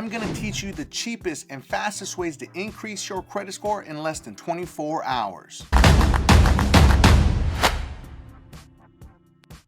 I'm going to teach you the cheapest and fastest ways to increase your credit score in less than 24 hours.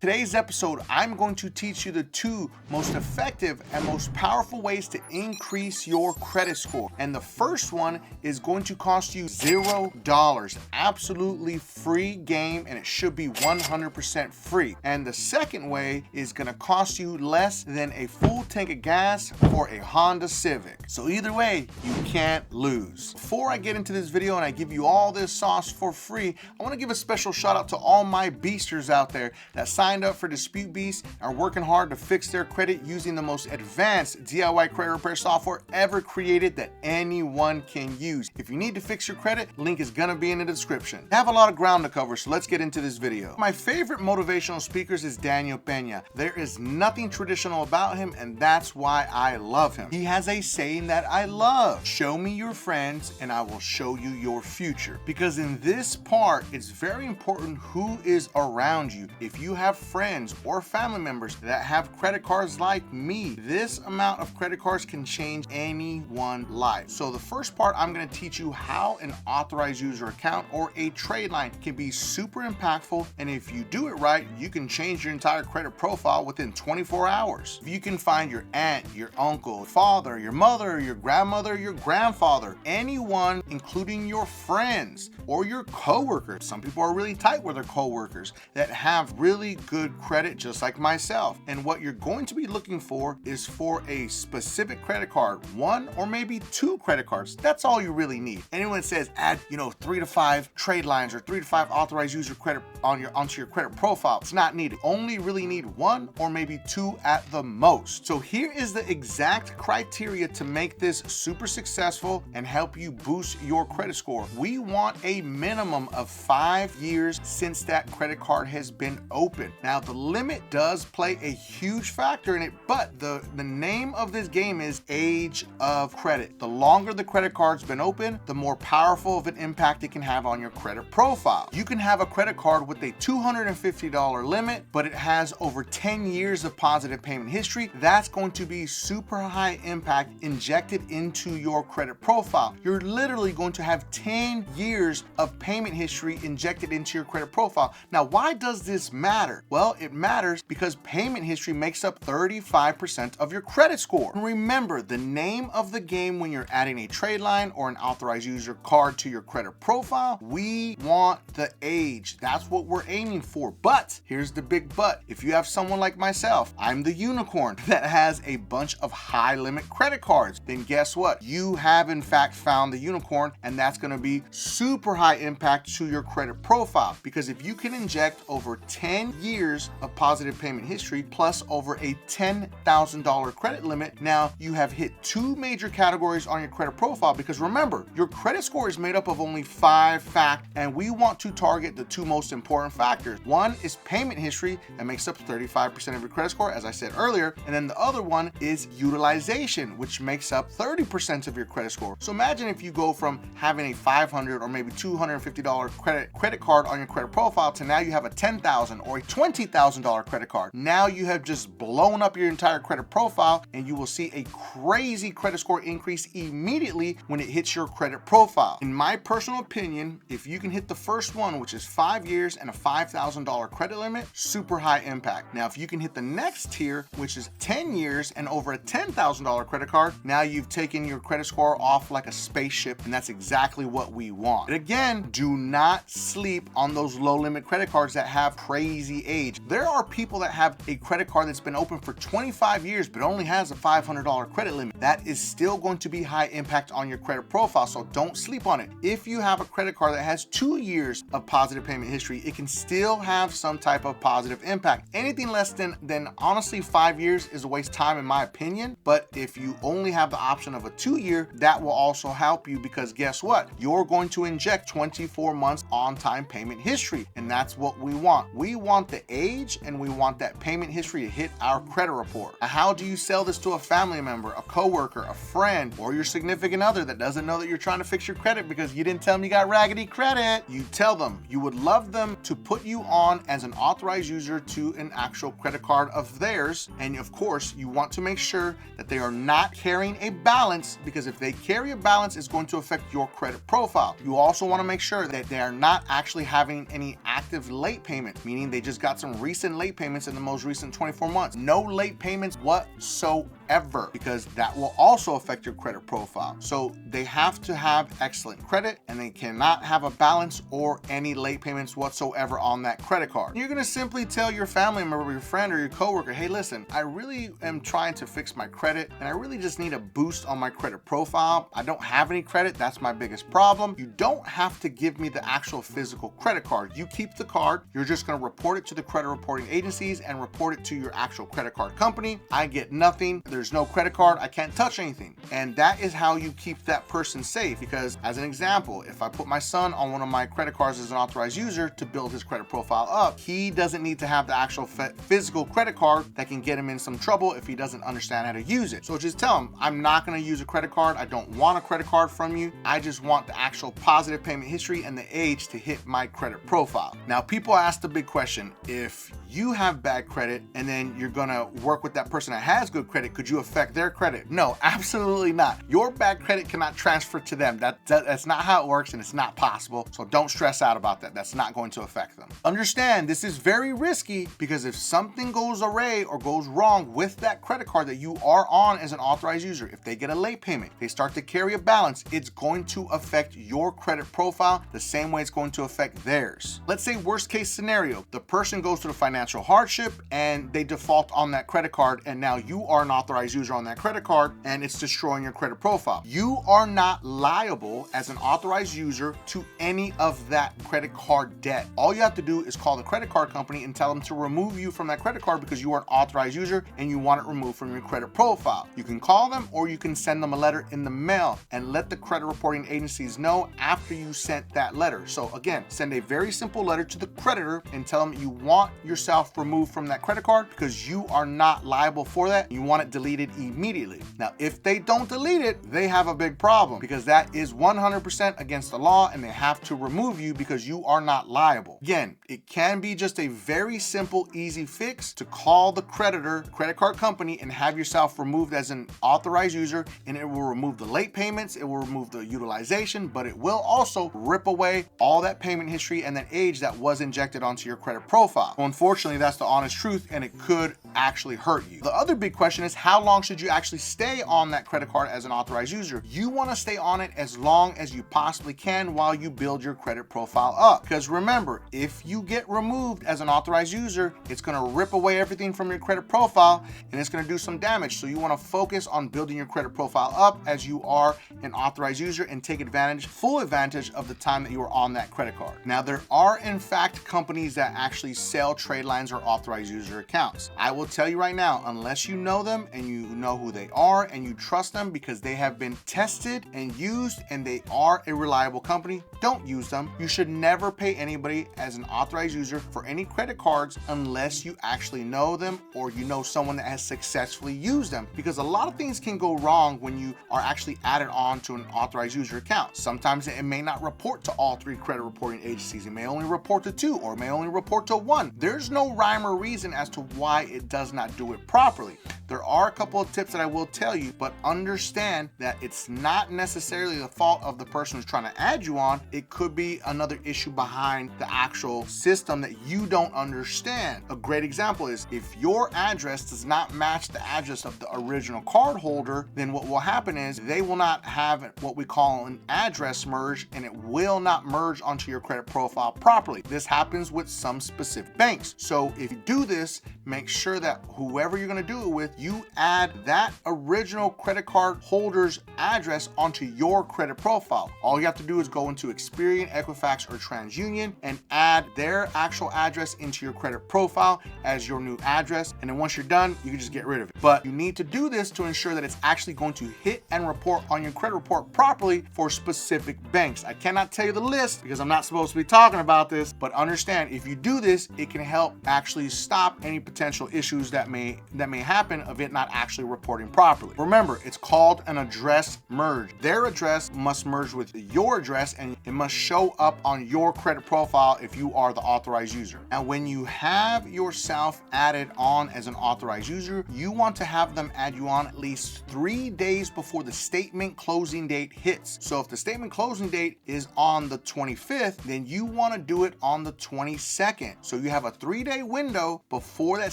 Today's episode, I'm going to teach you the two most effective and most powerful ways to increase your credit score. And the first one is going to cost you $0. Absolutely free game, and it should be 100% free. And the second way is going to cost you less than a full tank of gas for a Honda Civic. So either way, you can't lose. Before I get into this video and I give you all this sauce for free, I want to give a special shout out to all my beasters out there that signed up for Dispute Beast and are working hard to fix their credit using the most advanced DIY credit repair software ever created that anyone can use. If you need to fix your credit, link is gonna be in the description. I have a lot of ground to cover, so let's get into this video. My favorite motivational speakers is Daniel Pena. There is nothing traditional about him, and that's why I love him. He has a saying that I love: show me your friends and I will show you your future. Because in this part, it's very important who is around you. If you have friends or family members that have credit cards like me, this amount of credit cards can change anyone's life. So the first part, I'm going to teach you how an authorized user account or a trade line can be super impactful, and if you do it right, you can change your entire credit profile within 24 hours. If you can find your aunt, your uncle, father, your mother, your grandmother, your grandfather, anyone, including your friends or your coworkers. Some people are really tight with their coworkers that have really good credit, just like myself. And what you're going to be looking for is for a specific credit card, one or maybe two credit cards. That's all you really need. Anyone says add 3 to 5 trade lines or 3 to 5 authorized user credit onto your credit profile, it's not needed. Only really need one or maybe two at the most. So here is the exact criteria to make this super successful and help you boost your credit score. We want a minimum of 5 years since that credit card has been open. Now, the limit does play a huge factor in it, but the name of this game is age of credit. The longer the credit card's been open, the more powerful of an impact it can have on your credit profile. You can have a credit card with a $250 limit, but it has over 10 years of positive payment history. That's going to be super high impact injected into your credit profile. You're literally going to have 10 years of payment history injected into your credit profile. Now, why does this matter? Well, it matters because payment history makes up 35% of your credit score. And remember, the name of the game when you're adding a trade line or an authorized user card to your credit profile, we want the age. That's what we're aiming for. But here's the big but. If you have someone like myself, I'm the unicorn that has a bunch of high limit credit cards, then guess what? You have in fact found the unicorn, and that's going to be super high impact to your credit profile. Because if you can inject over 10 years of positive payment history plus over a $10,000 credit limit, now you have hit two major categories on your credit profile. Because remember, your credit score is made up of only 5 factors, and we want to target the two most important factors. One is payment history, that makes up 35% of your credit score, as I said earlier, and then the other one is utilization, which makes up 30% of your credit score. So imagine if you go from having a $500 or maybe $250 credit card on your credit profile to now you have a $10,000 or a $20,000 credit card. Now you have just blown up your entire credit profile, and you will see a crazy credit score increase immediately when it hits your credit profile. In my personal opinion, if you can hit the first one, which is 5 years and a $5,000 credit limit, super high impact. Now, if you can hit the next tier, which is 10 years and over a $10,000 credit card, now you've taken your credit score off like a spaceship, and that's exactly what we want. But again, do not sleep on those low limit credit cards that have crazy age. There are people that have a credit card that's been open for 25 years but only has a $500 credit limit. That is still going to be high impact on your credit profile, so don't sleep on it. If you have a credit card that has 2 years of positive payment history, it can still have some type of positive impact. Anything less than honestly 5 years is a waste of time in my opinion, but if you only have the option of a 2-year, that will also help you, because guess what? You're going to inject 24 months on time payment history, and that's what we want. We want the the age and we want that payment history to hit our credit report. Now, how do you sell this to a family member, a coworker, a friend, or your significant other that doesn't know that you're trying to fix your credit because you didn't tell them you got raggedy credit? You tell them you would love them to put you on as an authorized user to an actual credit card of theirs. And of course, you want to make sure that they are not carrying a balance, because if they carry a balance, it's going to affect your credit profile. You also want to make sure that they are not actually having any active late payments, meaning they just got some recent late payments in the most recent 24 months. No late payments whatsoever, because that will also affect your credit profile. So they have to have excellent credit, and they cannot have a balance or any late payments whatsoever on that credit card. You're going to simply tell your family member, your friend, or your coworker, hey, listen, I really am trying to fix my credit, and I really just need a boost on my credit profile. I don't have any credit. That's my biggest problem. You don't have to give me the actual physical credit card. You keep the card. You're just going to report it to the credit reporting agencies and report it to your actual credit card company. I get nothing. There's no credit card. I can't touch anything. And that is how you keep that person safe. Because as an example, if I put my son on one of my credit cards as an authorized user to build his credit profile up, he doesn't need to have the actual physical credit card that can get him in some trouble if he doesn't understand how to use it. So just tell him, I'm not going to use a credit card. I don't want a credit card from you. I just want the actual positive payment history and the age to hit my credit profile. Now, people ask the big question, if you have bad credit and then you're going to work with that person that has good credit, could you affect their credit? No, absolutely not. Your bad credit cannot transfer to them. That's not how it works, and it's not possible. So don't stress out about that. That's not going to affect them. Understand, this is very risky, because if something goes awry or goes wrong with that credit card that you are on as an authorized user, if they get a late payment, they start to carry a balance, it's going to affect your credit profile the same way it's going to affect theirs. Let's say worst case scenario, the person goes through financial hardship and they default on that credit card, and now you are an authorized user on that credit card and it's destroying your credit profile. You are not liable as an authorized user to any of that credit card debt. All you have to do is call the credit card company and tell them to remove you from that credit card because you are an authorized user and you want it removed from your credit profile. You can call them, or you can send them a letter in the mail and let the credit reporting agencies know after you sent that letter. So again, send a very simple letter to the creditor and tell them you want yourself removed from that credit card because you are not liable for that. You want it deleted immediately. Now, if they don't delete it, they have a big problem, because that is 100% against the law and they have to remove you because you are not liable. Again, it can be just a very simple, easy fix to call the creditor, credit card company, and have yourself removed as an authorized user, and it will remove the late payments, it will remove the utilization, but it will also rip away all that payment history and that age that was injected onto your credit profile. Well, unfortunately, that's the honest truth, and it could actually hurt you. The other big question is, how long should you actually stay on that credit card as an authorized user? You want to stay on it as long as you possibly can while you build your credit profile up. Because remember, if you get removed as an authorized user, it's going to rip away everything from your credit profile and it's going to do some damage. So you want to focus on building your credit profile up as you are an authorized user and take full advantage of the time that you are on that credit card. Now, there are in fact companies that actually sell trade lines or authorized user accounts. I will tell you right now, unless you know them and you know who they are and you trust them because they have been tested and used and they are a reliable company, don't use them. You should never pay anybody as an authorized user for any credit cards unless you actually know them or you know someone that has successfully used them, because a lot of things can go wrong when you are actually added on to an authorized user account. Sometimes it may not report to all 3 credit reporting agencies. It may only report to 2, or it may only report to 1. There's no rhyme or reason as to why it does not do it properly. There are a couple of tips that I will tell you, but understand that it's not necessarily the fault of the person who's trying to add you on. It could be another issue behind the actual system that you don't understand. A great example is if your address does not match the address of the original card holder, then what will happen is they will not have what we call an address merge, and it will not merge onto your credit profile properly. This happens with some specific banks. So if you do this, make sure that whoever you're going to do it with, you add that original credit card holder's address onto your credit profile. All you have to do is go into Experian, Equifax, or TransUnion and add their actual address into your credit profile as your new address. And then once you're done, you can just get rid of it. But you need to do this to ensure that it's actually going to hit and report on your credit report properly for specific banks. I cannot tell you the list because I'm not supposed to be talking about this, but understand if you do this, it can help actually stop any potential issues that may happen of it not actually reporting properly. Remember, it's called an address merge. Their address must merge with your address and it must show up on your credit profile if you are the authorized user. Now, when you have yourself added on as an authorized user, you want to have them add you on at least 3 days before the statement closing date hits. So if the statement closing date is on the 25th, then you want to do it on the 22nd. So you have a 3-day window before that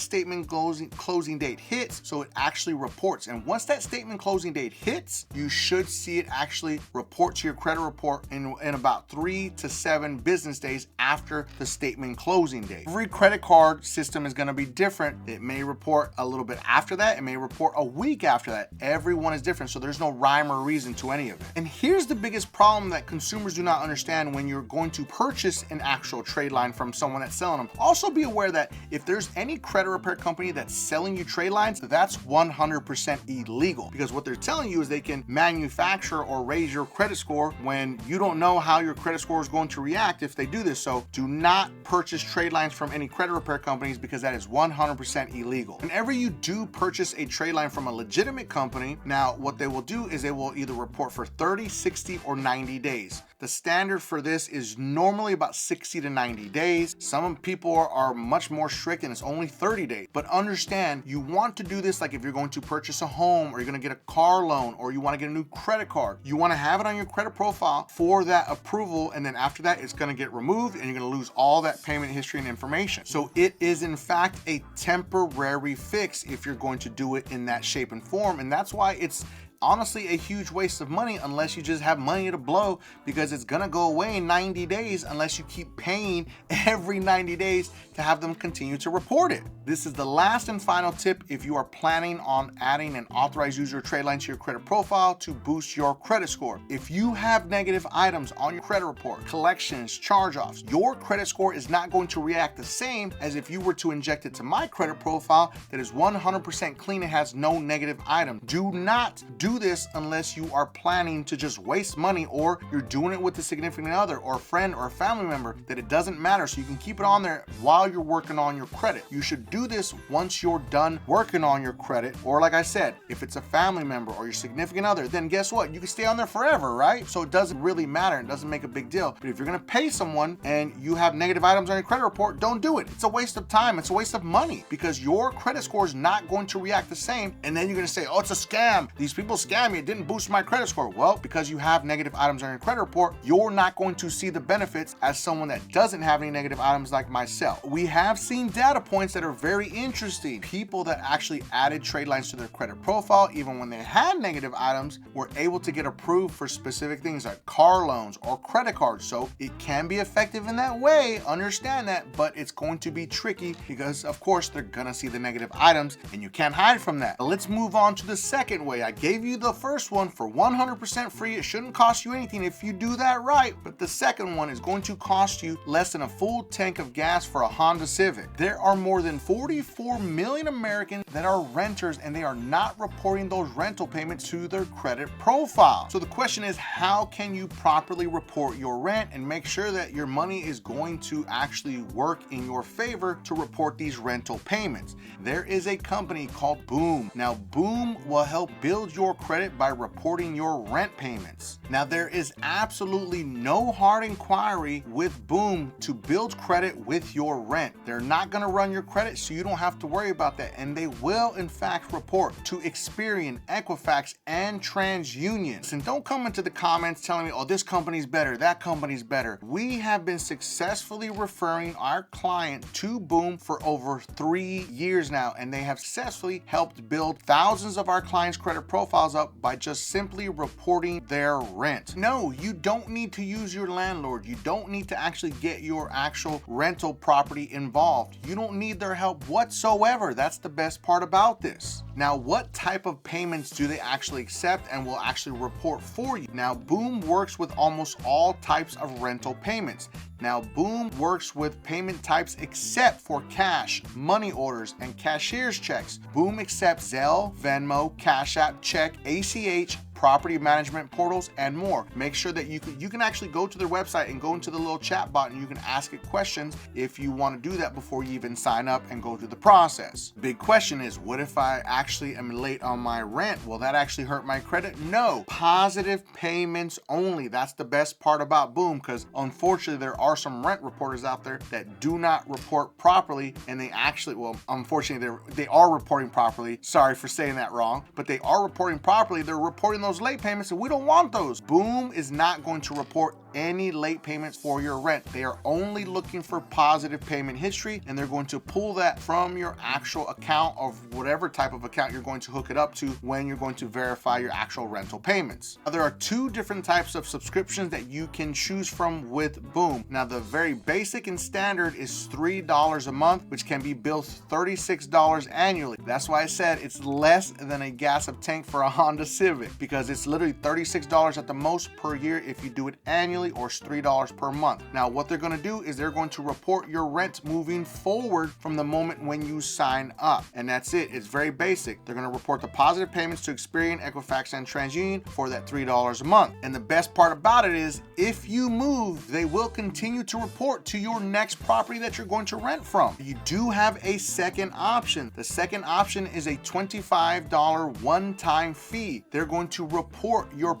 statement closing date hits, so it actually reports. And once that statement closing date hits, you should see it actually report to your credit report in about 3 to 7 business days after the statement closing date. Every credit card system is going to be different. It may report a little bit after that. It may report a week after that. Everyone is different, so there's no rhyme or reason to any of it. And here's the biggest problem that consumers do not understand when you're going to purchase an actual trade line from someone that's selling them. Also be aware that if there's any credit repair company that's selling you trade lines, that's 100% illegal, because what they're telling you is they can manufacture or raise your credit score when you don't know how your credit score is going to react if they do this. So do not purchase trade lines from any credit repair companies because that is 100% illegal. Whenever you do purchase a trade line from a legitimate company, now what they will do is they will either report for 30, 60, or 90 days. The standard for this is normally about 60 to 90 days. Some people are much more strict and it's only 30 days. But understand, you want to do this like if you're going to purchase a home or you're going to get a car loan or you want to get a new credit card. You want to have it on your credit profile for that approval, and then after that it's going to get removed and you're going to lose all that payment history and information. So it is in fact a temporary fix if you're going to do it in that shape and form, and that's why it's honestly a huge waste of money unless you just have money to blow, because it's gonna go away in 90 days unless you keep paying every 90 days to have them continue to report it. This is the last and final tip if you are planning on adding an authorized user trade line to your credit profile to boost your credit score. If you have negative items on your credit report, collections, charge-offs, your credit score is not going to react the same as if you were to inject it to my credit profile that is 100% clean and has no negative items. Do not do this unless you are planning to just waste money, or you're doing it with a significant other or a friend or a family member, that it doesn't matter, so you can keep it on there while you're working on your credit. You should do this once you're done working on your credit, or like I said, if it's a family member or your significant other, then guess what? You can stay on there forever, right? So it doesn't really matter. It doesn't make a big deal. But if you're gonna pay someone and you have negative items on your credit report, don't do it. It's a waste of time. It's a waste of money because your credit score is not going to react the same. And then you're gonna say, oh, it's a scam. These people scam me. It didn't boost my credit score. Well, because you have negative items on your credit report, you're not going to see the benefits as someone that doesn't have any negative items like myself. We have seen data points that are very interesting. People that actually added trade lines to their credit profile, even when they had negative items, were able to get approved for specific things like car loans or credit cards. So it can be effective in that way, understand that, but it's going to be tricky because of course they're gonna see the negative items and you can't hide from that. But let's move on to the second way. I gave you the first one for 100% free. It shouldn't cost you anything if you do that right. But the second one is going to cost you less than a full tank of gas for a Honda Civic. There are more than 44 million Americans that are renters and they are not reporting those rental payments to their credit profile. So the question is, how can you properly report your rent and make sure that your money is going to actually work in your favor to report these rental payments? There is a company called Boom. Now, Boom will help build your credit by reporting your rent payments. Now, there is absolutely no hard inquiry with Boom to build credit with your rent. They're not going to run your credit, so you don't have to worry about that. And they will, in fact, report to Experian, Equifax, and TransUnion. And don't come into the comments telling me, oh, this company's better, that company's better. We have been successfully referring our client to Boom for over 3 years now, and they have successfully helped build thousands of our clients' credit profiles profiles up by just simply reporting their rent. No, you don't need to use your landlord. You don't need to actually get your actual rental property involved. You don't need their help whatsoever. That's the best part about this. Now, what type of payments do they actually accept and will actually report for you? Now, Boom works with almost all types of rental payments. Now, Boom works with payment types except for cash, money orders, and cashier's checks. Boom accepts Zelle, Venmo, Cash App, check, ACH, property management portals, and more. Make sure that you can actually go to their website and go into the little chat bot and you can ask it questions if you want to do that before you even sign up and go through the process. Big question is, what if I actually am late on my rent? Will that actually hurt my credit? No. Positive payments only. That's the best part about Boom, because unfortunately there are some rent reporters out there that do not report properly, and they actually, well, unfortunately they are reporting properly. Sorry for saying that wrong, but they are reporting properly. They're reporting those late payments, and we don't want those. Boom is not going to report any late payments for your rent. They are only looking for positive payment history, and they're going to pull that from your actual account of whatever type of account you're going to hook it up to when you're going to verify your actual rental payments. Now, there are two different types of subscriptions that you can choose from with Boom. Now, the very basic and standard is $3 a month, which can be billed $36 annually. That's why I said it's less than a gas up tank for a Honda Civic, because it's literally $36 at the most per year if you do it annually, or it's $3 per month. Now, what they're going to do is they're going to report your rent moving forward from the moment when you sign up, and that's it. It's very basic. They're going to report the positive payments to Experian, Equifax, and TransUnion for that $3 a month. And the best part about it is, if you move, they will continue to report to your next property that you're going to rent from. You do have a second option. The second option is a $25 one-time fee. They're going to report your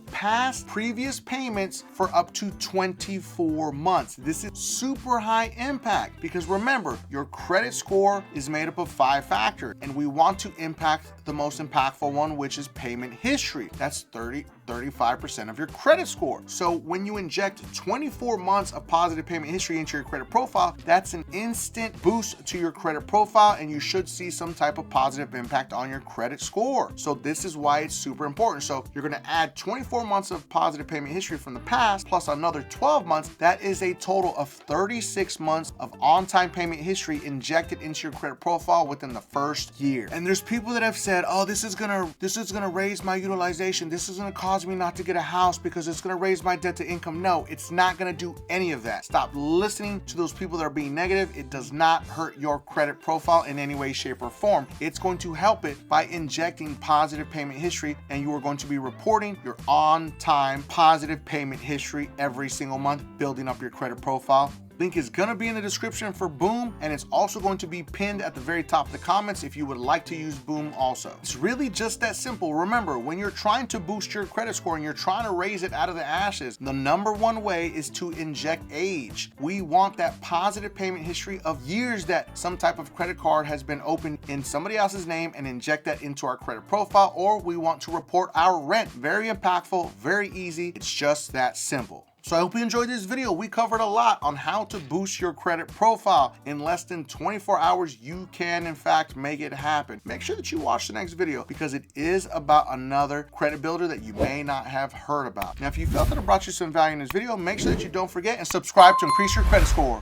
previous payments for up to 24 months. This is super high impact, because remember, your credit score is made up of 5 factors, and we want to impact the most impactful one, which is payment history. That's 35% of your credit score. So when you inject 24 months of positive payment history into your credit profile, that's an instant boost to your credit profile, and you should see some type of positive impact on your credit score. So this is why it's super important. So you're going to add 24 months of positive payment history from the past plus another 12 months. That is a total of 36 months of on-time payment history injected into your credit profile within the first year. And there's people that have said, oh, this is gonna raise my utilization. This is gonna cause me not to get a house because it's gonna raise my debt to income. No, it's not gonna do any of that. Stop listening to those people that are being negative. It does not hurt your credit profile in any way, shape, or form. It's going to help it by injecting positive payment history, and you are going to be reporting your on-time positive payment history every single month, building up your credit profile. Link is gonna be in the description for Boom, and it's also going to be pinned at the very top of the comments if you would like to use Boom also. It's really just that simple. Remember, when you're trying to boost your credit score and you're trying to raise it out of the ashes, the number one way is to inject age. We want that positive payment history of years that some type of credit card has been opened in somebody else's name, and inject that into our credit profile, or we want to report our rent. Very impactful, very easy. It's just that simple. So I hope you enjoyed this video. We covered a lot on how to boost your credit profile. In less than 24 hours, you can in fact make it happen. Make sure that you watch the next video, because it is about another credit builder that you may not have heard about. Now, if you felt that it brought you some value in this video, make sure that you don't forget and subscribe to increase your credit score.